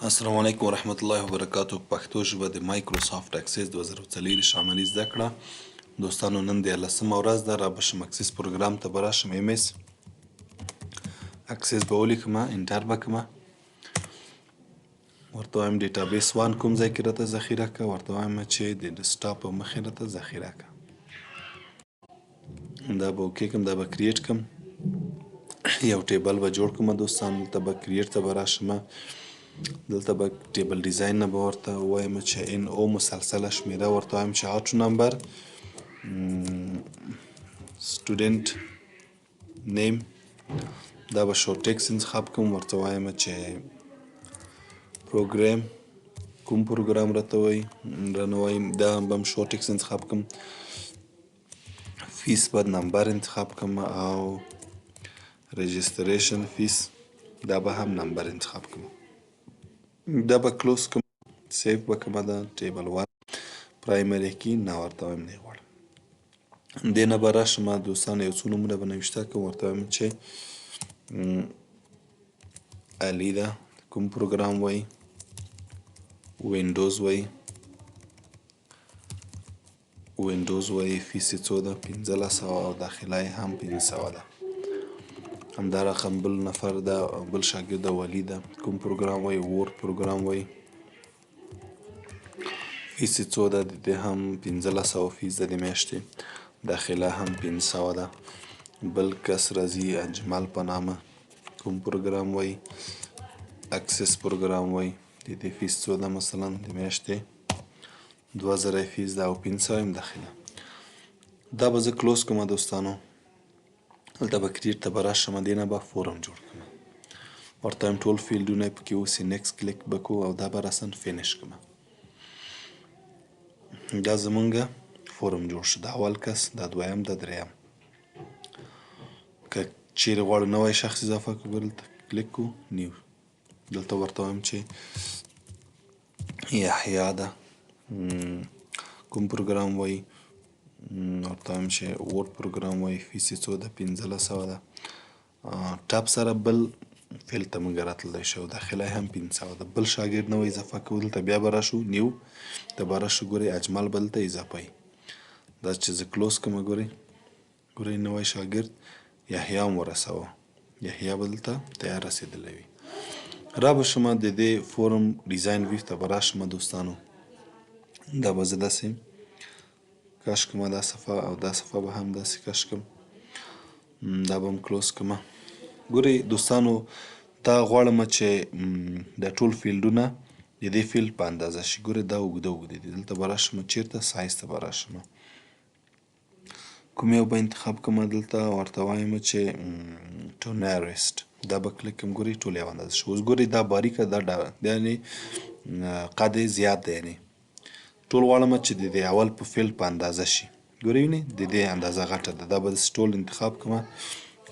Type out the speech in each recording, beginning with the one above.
السلام علیکم ورحمت الله وبرکاتو. پښتو ژبه د مایکروسافټ اکسس 2024 عملي زده کړه. دوستانو نن 13مه ورځ ده. رابشم اکسس پروګرام ته به راشم. ام اس اکسس به ولیکمه، انټر به کړمه، ورته وایم ډیټابیس 1 کوم ځای کې راته ذخیره کړه، ورته وایم چې د ډیسکټاپ په مخې راته ذخیره کړه. دا به اوکې کړم، دا به کریټ کړم، یو ټیبل به جوړ کړم. دوستان دلته به کریټ ته به راشم، دلته به ټیبل ډیزاین نه به ورته ووایم چې ان او مسلسله شمیره، ورته وایم چې آټو نمبر سټوډنټ نیم، دا به شورت ټیکس انتخاب کوم، ورته وایم چې پروګرام کوم پروګرام راته وایي رانه وایي، دا به هم شورت ټیکس انتخاب کوم. فیس به نمبر انتخاب کوم او رجستریشن فیس دا به هم نمبر انتخاب کوم. دا به کلوز کوم، سیف به کومه ده ټیبل 1 پرایمري کی نه، ورته وایم نه غواړم. دې نه به راشم دوستان، یو څو نومونه به نوشته کوم، ورته وایم چې علي ده، کوم پروګرام وایي، وینډوز وایي، فیس یې څو ده 1500 او داخله یې هم 500 ده. همدا رقم بل نفر ده، بل شاګرد ده ولی ده، کوم پروګرام وایي، وورد پروګرام وایي، فیس یې څو ده، د دې هم 1500 فیس ده د میاشتې، داخله هم 500 ده. بل کس راځي اجمل په نامه، کوم پروګرام وایي، اکسس پروګرام وایي، د دې فیس څو ده، مثلا د میاشتې 2000 فیس ده او 500 هم داخله. دا به زه کلوز کوم دوستانو. دلته به کریټ ته به راشم، دې نه به فورم جوړ کړم، ورته وایم ټول فیلډونه یې پکې اوسي، نیکسټ کلیک به کوو او دا به راسن فینش کړم. دا زمونږ فورم جوړ شو، دا اول کس، دا دویم، دا دریم. که چیرې غواړو نوی شخص اضافه کړو دلته کلیک کوو، نیو. دلته ورته وایم چې یحیی ده، کوم پروګرام وایي، ورته وایم چې وورد پروګرام وایي، فیس یې څو ده 1500 ده. ټاپ سره بل فیل ته موږ راتللی شو، داخله یې هم 500 ده. بل شاګرد نوی اضافه کوو، دلته بیا به راشو نیو، ته به راشو، ګورئ اجمل به دلته اضافه وي. دا چې زه کلوز کړم، ګورئ نوی شاګرد یحیی هم ورسوه، یحیی به دلته تیار رسېدلی وي. را به شم د دې فورم ډیزاین ویو ته به راشم دوستانو. دا به زه داسې کش کړم، دا صفحه او دا صفحه به هم داسې کش کړم، دا به هم کلوز کړم. ګورئ دوستانو، دا غواړم چې دا ټول فیلډونه د دې فیلډ په اندازه شي. ګورئ دا اوږده دي، دلته به راشم، چیرته سایز ته به راشم، کوم یو به انتخاب کړم، دلته ورته وایم چې ټو نیرست، دا به کلیک کړم. ګورئ ټول یو اندازه شو. اوس ګورئ دا باریکه، دا یعنې قد یې زیات دی، یعنې ټول غواړم چې د دې اول په فیلډ په اندازه شي. ګورئ وینئ د دې اندازه غټه ده، دا به داسې ټول انتخاب کړم،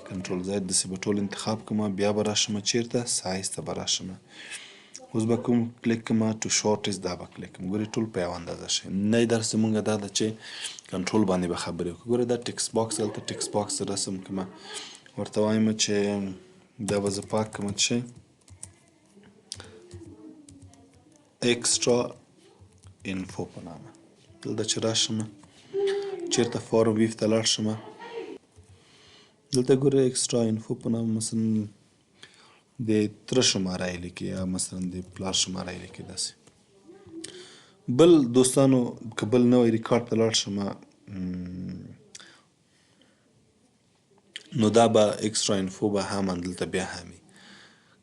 کنټرول زد، داسې به ټول انتخاب کړم، بیا به راشم چیرته سایز ته به راشم. اوس به کوم کلیک کړم، ټو شورټس، دا به کلیک کړم. ګورئ ټول په یو اندازه شي. نی درس زموږ دا ده چې کنټرول باندې به خبرې وکړو. ګورئ دا ټکس باکس، دلته ټکس باکس رسم کړم، ورته وایم چې دا به زه پاک کړم چې اکسټرا انفو په نامه. دلته چې راشم، چیرته فورم ویو ته لاړ شم، دلته ګورئ اکسټرا انفو په نامه، مثلا د تره شماره یې لیکي یا مثلا د پلار شماره یې لیکي داسې. بل دوستانو که بل نوی ریکارډ ته لاړ شم، نو دا به اکسټرا انفو به هم دلته بیا هم وي.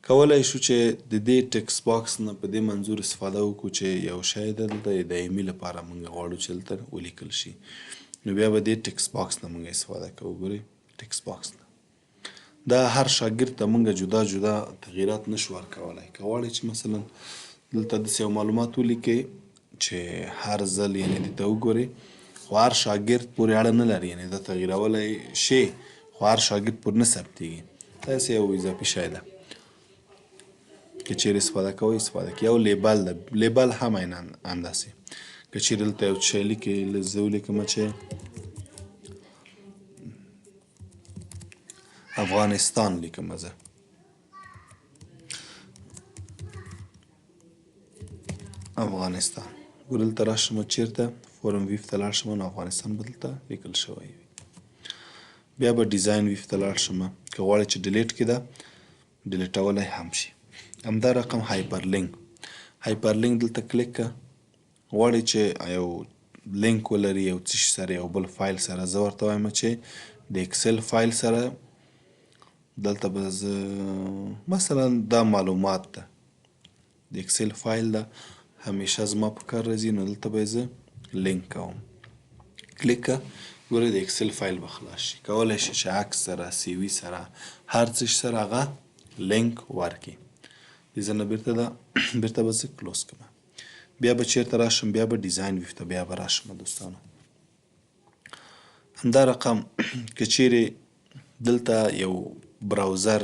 کولی شو چې د دې ټکس باکس نه په دې منظور استفاده وکړو چې یو شی دلته دایمي لپاره موږ غواړو چې دلته ولیکل شي، نو بیا به دې ټکس باکس نه موږ استفاده کوو. ګورئ ټکس باکس نه، دا هر شاګرد ته موږ جدا جدا تغییرات نشو ورکولی. که غواړئ چې مثلا دلته داسې یو معلومات ولیکئ چې هر ځل یعنې دې ته وګورئ، خو هر شاګرد پورې اړه نه لري، یعنې دا تغییرولی شي خو هر شاګرد پورې نه ثبتېږي. داسې یو اضافي شی ده، که چیرې استفاده کوئ استفاده کوئ. یو لیبل ده، لیبل هم عینا همداسې، که چیرې دلته یو شی لیکئ، زه ولیکم چې افغانستان لیکم زه، افغانستان. ګوره دلته راشم چیرته فورم ویو ته لاړ شم نو افغانستان به دلته لیکل شوی وي. بیا به ډیزاین ویو ته لاړ شم که غواړې چې ډیلیټ کړي ده ډیلیټولی هم شي. همدا رقم هایپرلینک. هایپرلینک دلته کلیک که غواړې چې یو لینک ولري یو څه شي سره یو بل فایل سره زه ورته وایم چې د اکسل فایل سره دلته به زه مثلا دا معلومات ده د اکسل فایل ده همیشه زما په کار راځي نو دلته به یې زه لینک کوم. کلیک که ګوره د اکسل فایل به خلاص شي. کولی شي چې عکس سره سی وي سره هر څه شي سره هغه لینک ورکړي. دې ځای نه بیرته به زه کلوز کړم. بیا به چیرته راشم بیا به ډیزاین ویو ته بیا به راشم دوستانو. همدا رقم که چیرې دلته یو براوزر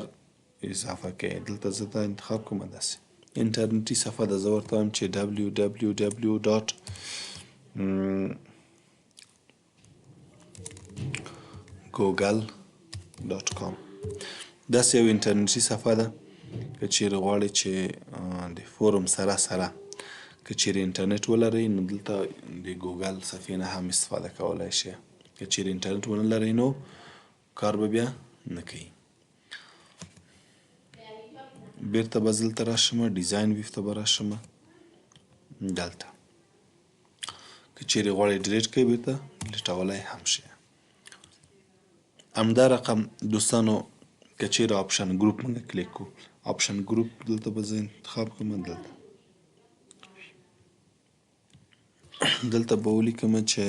اضافه کوي دلته زه دا انتخاب کوم داسې انټرنیټي صفحه ده زه ورته وایم چې www.google.com داسې یو انټرنیټي صفحه ده که چیرې غواړئ چې د فورم سره که چیرې انټرنیټ ولرئ نو دلته د ګوګل صفحې نه هم استفاده کولی شئ. که چیرې انټرنیټ ونه لرئ نو کار به بیا نه کوي. بیرته به زه دلته راشم ډیزاین ویو ته به راشم دلته که چیرې غواړئ ډیلیټ کړئ بیرته ډیلیټولی هم شئ. همدا رقم دوستانو که چیرې آپشن ګروپ موږ کلیک کړو آپشن ګروپ دلته به زه انتخاب کړم دلته به ولیکم چې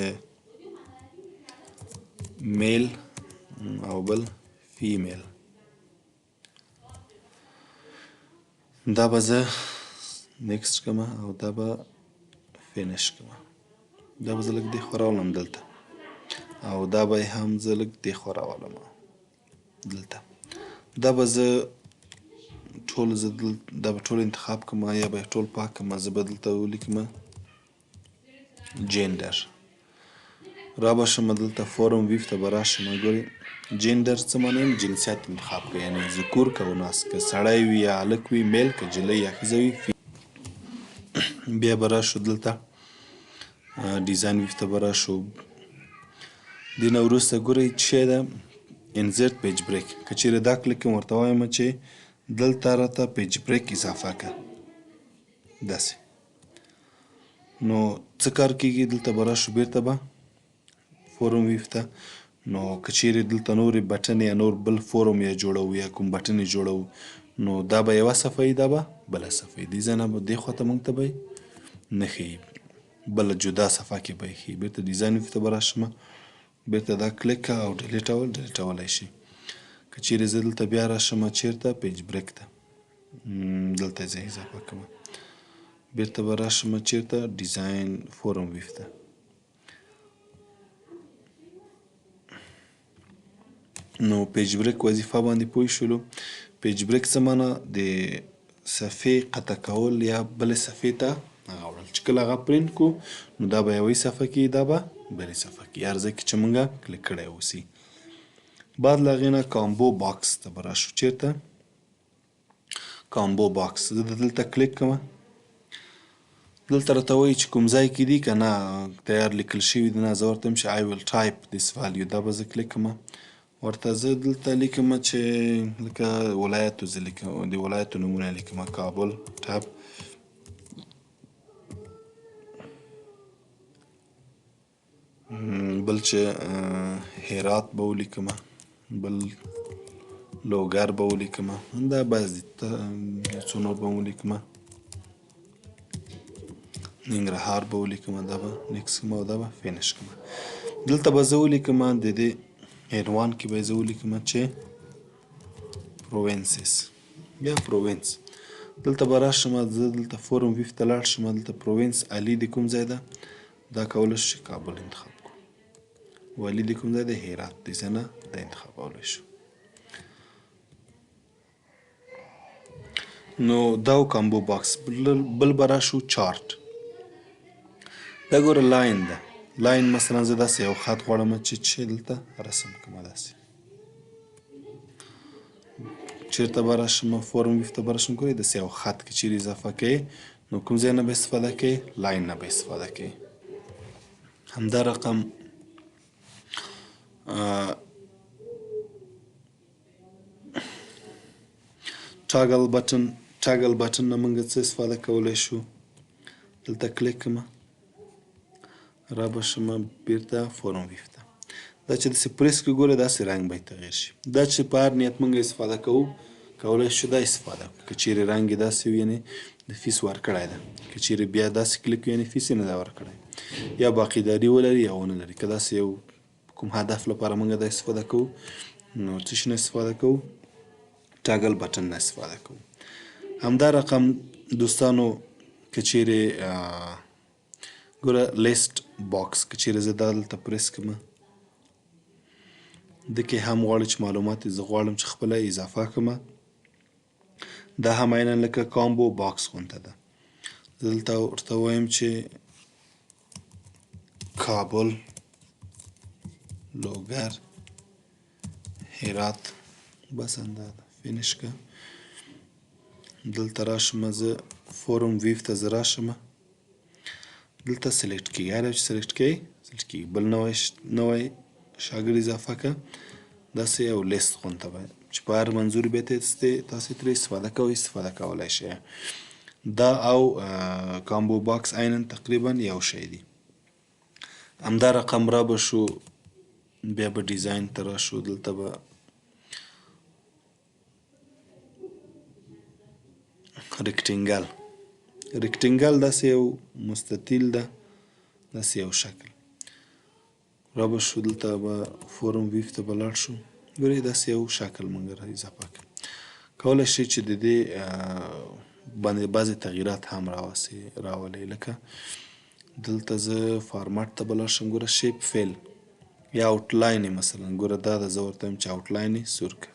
میل او بل فیمیل. دا به زه نیکسټ کړم او دا به فینش کړم. دا به زه لږ دې خوا راولم دلته او دا به یې هم زه لږ دې خوا راولم دلته. دا به زه ټول انتخاب کړم یا به یې ټول پاک کړم. زه به دلته ولیکم جینډر. را به شم دلته فورم ویو ته به راشم. ګورئ جینډر څه معنی جنسیت انتخاب کړئ یعنې ذکور که اناث که سړی وي یا هلک وي میل که جلۍ یا ښځه وي. بیا به راشو دلته ډیزاین ویو ته به راشو. دې نه وروسته ګورئ څه شی ده انزرټ پیج بریک. که چیرې دا کلیک کړم ورته وایم چې دلته راته پیج بریک اضافه کړه داسې نو څه کار کیږي. دلته به راشو بیرته به فورم ویو ته نو که چیرې دلته نورې بټن یا نور بل فورم یا جوړو یا کوم بټن یې جوړو نو دا به یوه صفحه وي دا به بله صفحه وي. دې ځای نه به دې خواته موږ ته به نه ښیي بله جدا صفحه کې به یې ښیي. بیرته ډیزاین ویو ته به راشم بیرته دا کلیک که او ډیلیټولی شي. که چیرې زه دلته بیا راشم چیرته پیج بریک ته دلته یې زه اضافه کوم. بیرته به راشم چیرته ډیزاین فورم ویو ته. نو پیج بریک وظیفه باندې پوه شولو. پیج بریک څه معنی د صفحې قطع کول یا بلې صفحې ته هغه وړل چې کله هغه پرینټ کړو نو دا به یوې صفحه کې دا به بلې صفحه کې هر ځای کې چې موږ کلیک کړی اوسي. بعد له هغې نه کامبو باکس ته به راشو. چیرته کامبو باکس زه دلته کلیک کوم. دلته راته وایي چې کوم ځای کې دي که نه تیار لیکل شوي دي. نه زه ورته وایم چې I will type this value. دا به زه کلیک کوم ورته زه دلته لیکم چې لکه ولایتو زه لیکم د ولایتو نومونه لیکم کابل ټب بل چې هرات به ولیکم بل لوګر به ولیکم دا بعضې څو نور به ولیکم ننګرهار به ولیکم دا به نیکس کړم او دا به فینش کړم. دلته به زه ولیکم د دې عنوان کې به زه ولیکم چې پروینسز یا پروینس. دلته به راشم زه دلته فورم ویو ته لاړ شم دلته پروینس علي د کوم ځای ده دا کولی شو چې کابل انتخاب کړو او علي د کوم ځای ده هرات دې ځای نه دا انتخابولی شو. نو دا و کامبو باکس. بل به راشو چارت. دا ګوره لاین ده لاین مثلا زه داسې یو خط غواړم چې دلته رسم کړم داسې چیرته به راشم فورم ویو ته به راشم ګورئ داسې یو خط که چیرې اضافه کوئ نو کوم ځای نه به استفاده کوئ لاین نه به استفاده کوئ. همدا رقم ټاګل بټن نه موږ څه استفاده کولی شو دلته کلیک کړم را به شم بیرته فورم ویو ته دا چې داسې پریس کړو ګوره داسې رنګ به تغیر شي دا چې په هر نیت موږ استفاده کوو کولی شو دا استفاده کړو که چیرې رنګ یې داسې وي یعنې د فیس ورکړی ده که چیرې بیا داسې کلیک وي یعنې فیس یې نه ده ورکړی یا باقیداري ولري یا ونه لري که داسې یو کوم هدف لپاره موږ دا استفاده کوو نو څه شي نه استفاده کوو ټاګل بټن نه استفاده کوو. همدا رقم دوستانو که چیرې ګوره لیست باکس که چیرې زه دا دلته پریس کړم دکې هم غواړي چې معلومات یې زه غواړم چې خپله اضافه کړم دا هم عینا لکه کامبو باکس غونته ده زه دلته ورته وایم چې کابل لوګر هرات بس همدا ده فینش که دلته راشم زه فورم ویو ته زه راشم دلته سلیکټ کیږي هر یو چې سلیکټ کوئ سلیکټ کیږي بل نوی شاګرد اضافه که داسې یو لیست غونته به چې په هر منظور بیا تاسې ترې استفاده کوئ استفاده کولی شئ دا او کامبو باکس عینا تقریبا یو شی دی. همدا رقم را به شو بیا به ډیزاین ته راشو دلته به ریکټینګل داسې یو مستطیل ده داسې یو شکل را به شو دلته به فورم ویو ته به لاړ شو ګورئ داسې یو شکل موږ را اضافه کړو کولی شئ چې د دې باندې بعضې تغییرات هم راولئ لکه دلته زه فارمټ ته به لاړ شم ګوره شیپ فیل یا آوټلاین یې مثلا ګوره دا ده زه ورته وایم چې آوټلاین یې سور کړه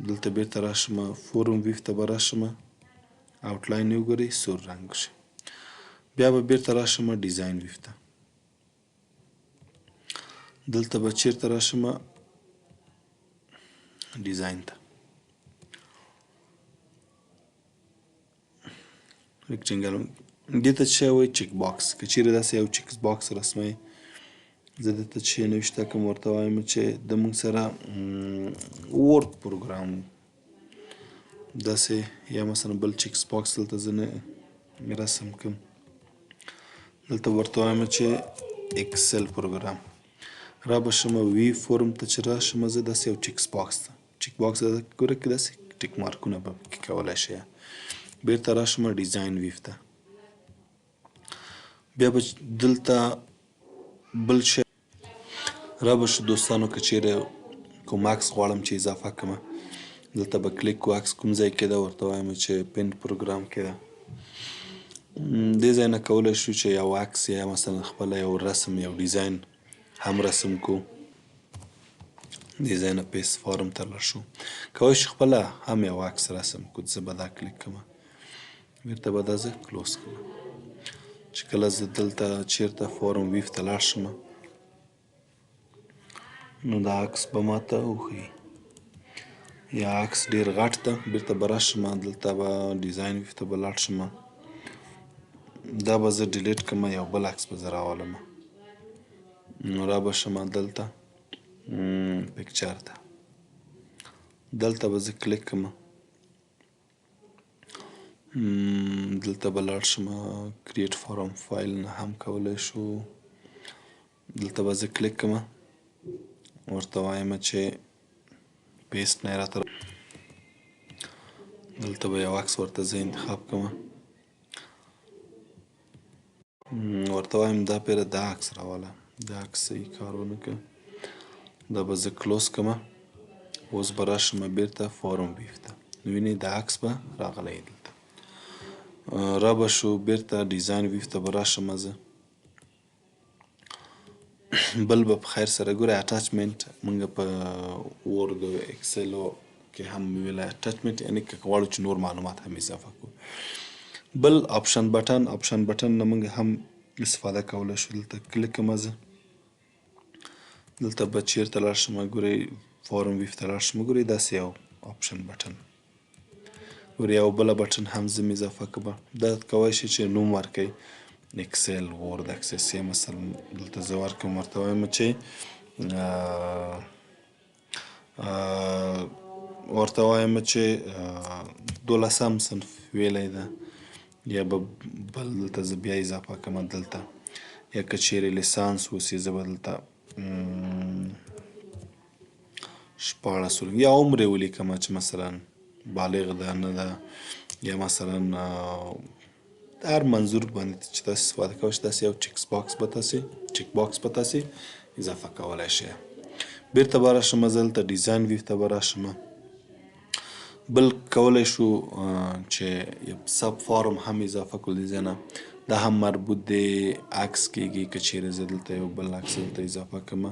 دلته بیرته راشم فورم ویو ته به راشم آوټلاین یې وګورئ سور رنګ شي بیا به بیرته راشم ډیزاین ویو ته دلته به چیرته راشم ډیزاین ته ریکټینګل دې ته څه وایي چک باکس که چیرې داسې یو چک باکس رسموئ زه دلته چې نوشته کوم ورته وایم چې د موږ سره ورد پروګرام داسې یا مثلا بل چکس باکس دلته زه نه رسم کوم دلته ورته وایم چې اکسل پروګرام را به شم وی فورم ته چې راشم زه داسې یو چک باکس ګوره کې داسې ټیک مارکونه به پکې کولی شئ بیرته راشم ډیزاین ویو ته بیا به دلته بل شی را به شو دوستانو که چیرې کوم عکس غواړم چې اضافه کړم دلته به کلیک کو عکس کوم ځای کې ده ورته وایم چې پینټ پروګرام کې ده دې ځای نه کولی شو چې یو عکس یا مثلا خپله یو رسم یو ډیزاین هم رسم کو دې ځای نه پیست فارم ته لاړ شو کولی شو خپله هم یو عکس رسم کو زه به دا کلیک کړم بیرته به دا زه کلوز کړم چې کله زه دلته چیرته فورم ویو ته لاړ شم نو دا عکس به ماته وښیي یا عکس ډېر غټ ده بیرته به راشم دلته به ډیزاین ویو ته به لاړ شم دا به زه ډیلیټ کړم یو بل عکس به زه راولم نو را به شم دلته پکچر ته دلته به زه کلیک کړم دلته به لاړ شم کریټ فارم فایل نه هم کولی شو دلته به زه کلیک کړم ورته وایم چې پیسټ نه یې راته دلته به یو عکس ورته زه انتخاب کړم ورته وایم دا پیره دا عکس راوله دا عکس صحیح کار ونه کړ دا به زه کلوز کړم اوس به راشم بیرته فورم ویو ته نو وینئ دا عکس به راغلی دلته را به شو بیرته ډیزاین ویو ته به راشم زه بل به په خیر سره ګوره اټچمنټ موږ په ورد او اکسلو کې هم ویل اټچمنټ یعنې که غواړو چې نور معلومات هم اضافه کړو بل آپشن بټن نه موږ هم استفاده کولی شو دلته کلیک کړم زه دلته به چیرته لاړ شم ګورئ فورم ویو ته لاړ شم ګورئ داسې یو آپشن بټن. ور یو بله بټن هم زه اضافه کوم. دا کولی شي چې نوم ورکړئ، اکسل، وورد، اکسس. یا مثلا دلته زه ورکړم، ورته وایم چې ورته وایم چې 12 صنف ویلی ده، یا به بل دلته زه بیا اضافه کوم دلته. یا که چیرې لیسانس اوسي زه به دلته 14 یا عمر یې ولیکم چې مثلا بالغ ده نه ده، یا مثلا هر منظور باندې چې تاسې استفاده کوئ داسې یو چک باکس به تاسې اضافه کولی شئ. بیرته به راشم زه دلته ډیزاین ویو ته به راشم. بل کولی شو چې یو سب فارم هم اضافه کړو د ځای نه. دا هم مربوط دی عکس کیږي. که چیرې زه دلته یو بل عکس دلته اضافه کړم،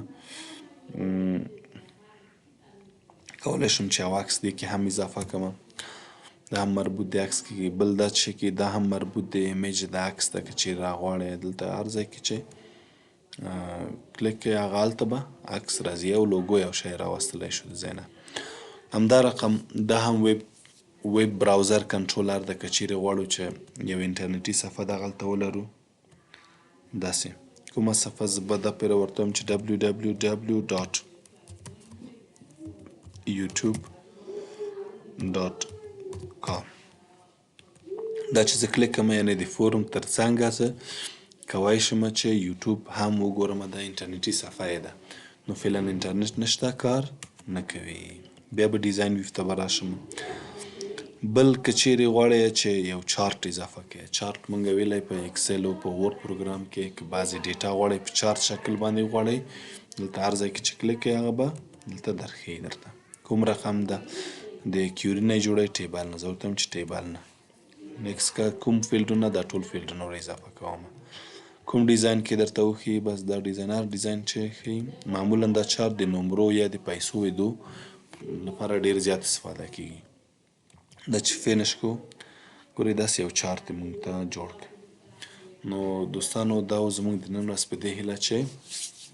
کولی شم چې یو عکس دې کې هم اضافه کړم. دا هم مربوط دی عکس کیږي. بل دا چې کې دا هم مربوط دی ایمیج د عکس ته. که چیرې راغواړئ دلته هر ځای کې چې کلیک کوئ هغه هلته به عکس راځي. یو لوګو یو شی راوستلی شو د ځای نه. همدا رقم دا هم ویب براوزر کنټرولر ده. که چیرې غواړو چې یو انټرنیټي صفحه دغلته ولرو، داسې کومه صفحه زه به دا پیره ورته وایم چې www.youtube.com. دا چې زه کلیک کوم یعنې د فورم تر څنګه زه کولی شم چې یوټیوب هم وګورم. دا انټرنیټي صفحه یې ده، نو فعلا انټرنیټ نشته، کار نه کوي. بیا به ډیزاین ویو ته به راشم. بل که چیرې غواړئ چې یو چارت اضافه کړئ، چارت موږ ویلی په اکسل او په وورد پروګرام کې، که بعضې ډیټا غواړئ په چارت شکل باندې غواړئ، دلته هر ځای کې چې کلیک کوئ هغه به دلته درښیي درته کوم رقم ده. د کیوري نه یې جوړوئ، ټیبل نه. زه ورته وایم چې ټیبل نه. نیکسټ که کوم فیلډونه، دا ټول فیلډونه ور اضافه کوم. کوم ډیزاین کې درته وښیي، بس دا ډیزاین، هر ډیزاین چې ښیي معمولا دا چارت د نمرو یا د پیسو ویدو لپاره ډېر زیات استفاده کیږي. دا چې فینش کو ګورئ داسې یو چارت یې موږ ته جوړ کړ. نو دوستانو دا و زموږ د نن ورځ په دې هیله چې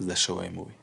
زده شوی مو وي.